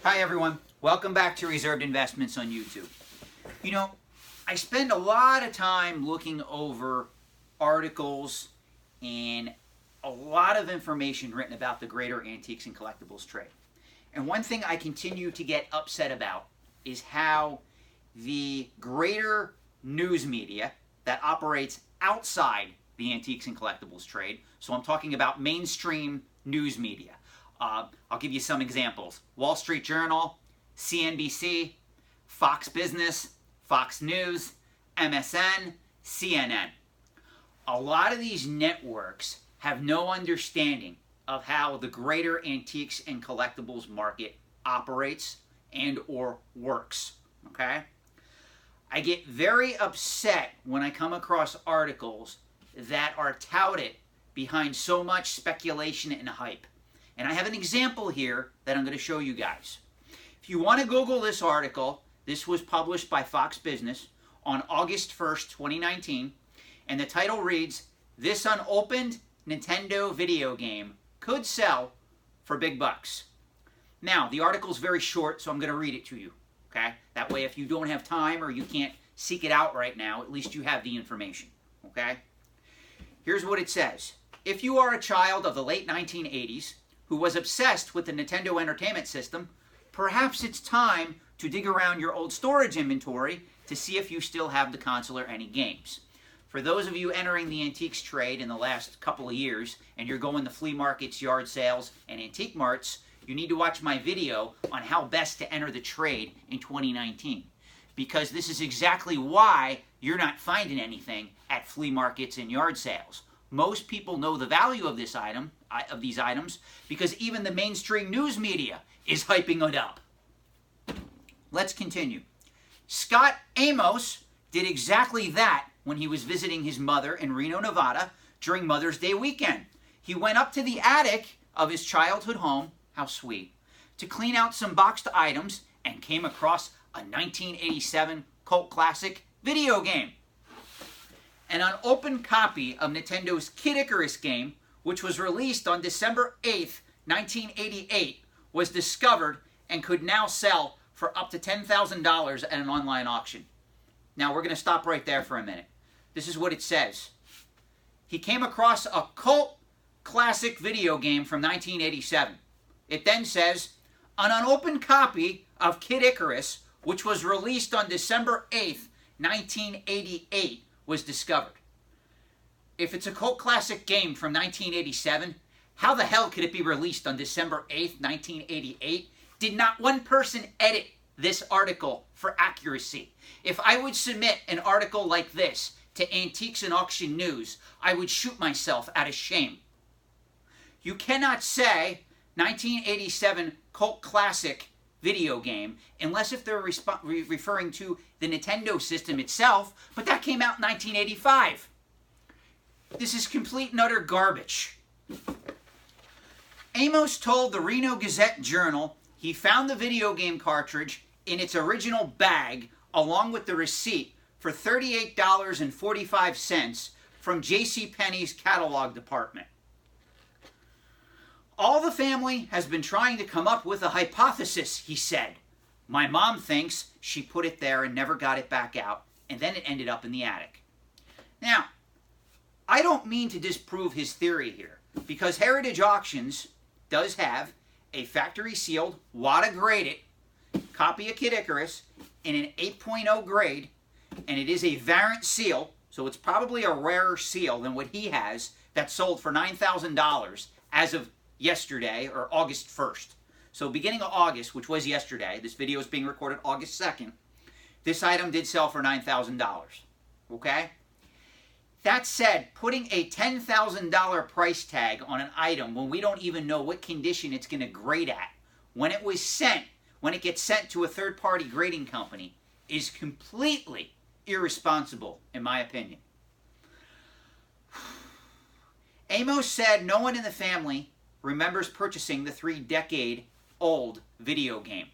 Hi everyone, welcome back to Reserved Investments on YouTube. You know, I spend a lot of time looking over articles and a lot of information written about the greater antiques and collectibles trade. And one thing I continue to get upset about is how the greater news media that operates outside the antiques and collectibles trade, so I'm talking about mainstream news media. I'll give you some examples. Wall Street Journal, CNBC, Fox Business, Fox News, MSN, CNN. A lot of these networks have no understanding of how the greater antiques and collectibles market operates and or works, okay? I get very upset when I come across articles that are touted behind so much speculation and hype. And I have an example here that I'm going to show you guys. If you want to Google this article, this was published by Fox Business on August 1st, 2019, and the title reads, "This unopened Nintendo video game could sell for big bucks." Now, the article's very short, so I'm going to read it to you, okay? That way, if you don't have time or you can't seek it out right now, at least you have the information, okay? Here's what it says. If you are a child of the late 1980s, who was obsessed with the Nintendo Entertainment System, perhaps it's time to dig around your old storage inventory to see if you still have the console or any games. For those of you entering the antiques trade in the last couple of years, and you're going to flea markets, yard sales, and antique marts, you need to watch my video on how best to enter the trade in 2019. Because this is exactly why you're not finding anything at flea markets and yard sales. Most people know the value of these items because even the mainstream news media is hyping it up. Let's continue. Scott Amos did exactly that when he was visiting his mother in Reno, Nevada during Mother's Day weekend. He went up to the attic of his childhood home, how sweet, to clean out some boxed items and came across a 1987 cult classic video game. An unopened copy of Nintendo's Kid Icarus game, which was released on December 8th, 1988, was discovered and could now sell for up to $10,000 at an online auction. Now, we're going to stop right there for a minute. This is what it says. He came across a cult classic video game from 1987. It then says, an unopened copy of Kid Icarus, which was released on December 8th, 1988, was discovered. If it's a cult classic game from 1987, how the hell could it be released on December 8th, 1988? Did not one person edit this article for accuracy? If I would submit an article like this to Antiques and Auction News, I would shoot myself out of shame. You cannot say 1987 cult classic video game, unless if they're referring to the Nintendo system itself, but that came out in 1985. This is complete and utter garbage. Amos told the Reno Gazette-Journal he found the video game cartridge in its original bag along with the receipt for $38.45 from JCPenney's catalog department. All the family has been trying to come up with a hypothesis, he said. My mom thinks she put it there and never got it back out, and then it ended up in the attic. Now, I don't mean to disprove his theory here, because Heritage Auctions does have a factory-sealed, WADA-graded copy of Kid Icarus in an 8.0 grade, and it is a variant seal, so it's probably a rarer seal than what he has, that sold for $9,000 as of yesterday, or August 1st. So beginning of August, which was yesterday, this video is being recorded August 2nd, this item did sell for $9,000. Okay? That said, putting a $10,000 price tag on an item when we don't even know what condition it's going to grade at, when it gets sent to a third-party grading company, is completely irresponsible, in my opinion. Amos said no one in the family remembers purchasing the 3-decade-old video game.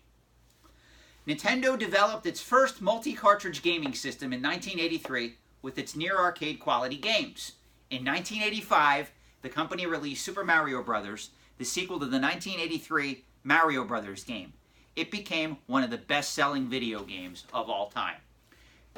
Nintendo developed its first multi-cartridge gaming system in 1983 with its near-arcade quality games. In 1985, the company released Super Mario Bros., the sequel to the 1983 Mario Bros. Game. it became one of the best-selling video games of all time.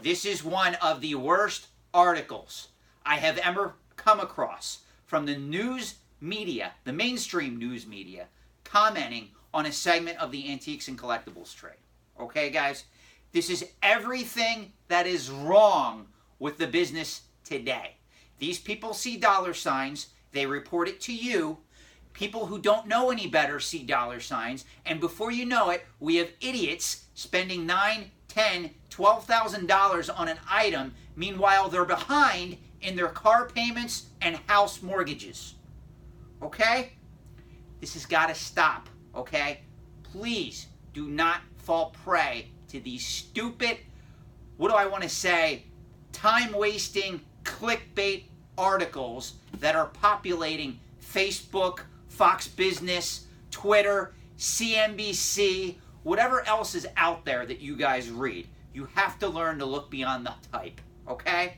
This is one of the worst articles I have ever come across from the news media, the mainstream news media, commenting on a segment of the antiques and collectibles trade. Okay, guys? This is everything that is wrong with the business today. These people see dollar signs, they report it to you. People who don't know any better see dollar signs, and before you know it, we have idiots spending $9,000, $10,000, $12,000 on an item. Meanwhile, they're behind in their car payments and house mortgages. Okay? This has got to stop, okay? Please do not fall prey to these stupid, what do I want to say, time-wasting clickbait articles that are populating Facebook, Fox Business, Twitter, CNBC, whatever else is out there that you guys read. You have to learn to look beyond the type, okay?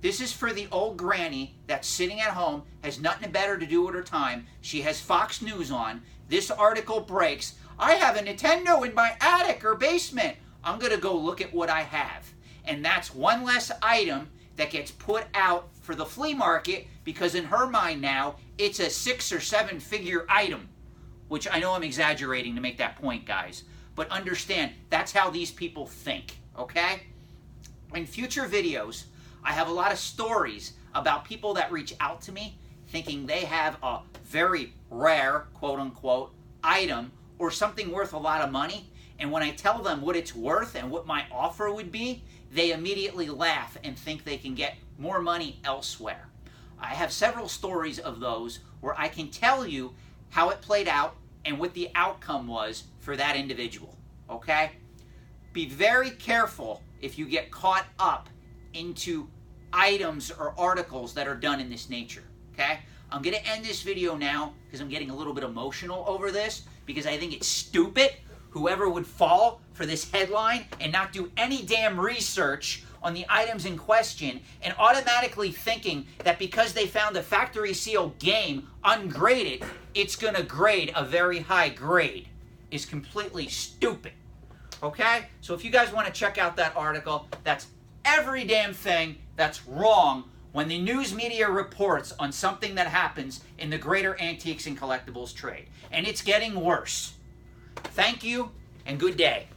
This is for the old granny that's sitting at home, has nothing better to do with her time. She has Fox News on. This article breaks. I have a Nintendo in my attic or basement. I'm going to go look at what I have. And that's one less item that gets put out for the flea market because in her mind now, it's a 6 or 7 figure item. Which I know I'm exaggerating to make that point, guys. But understand, that's how these people think, okay? In future videos, I have a lot of stories about people that reach out to me thinking they have a very rare, quote-unquote, item or something worth a lot of money. And when I tell them what it's worth and what my offer would be, they immediately laugh and think they can get more money elsewhere. I have several stories of those where I can tell you how it played out and what the outcome was for that individual, okay? Be very careful if you get caught up into items or articles that are done in this nature, okay? I'm going to end this video now because I'm getting a little bit emotional over this because I think it's stupid. Whoever would fall for this headline and not do any damn research on the items in question and automatically thinking that because they found a factory sealed game ungraded, it's going to grade a very high grade is completely stupid. Okay? So if you guys want to check out that article, that's every damn thing that's wrong when the news media reports on something that happens in the greater antiques and collectibles trade. And it's getting worse. Thank you and good day.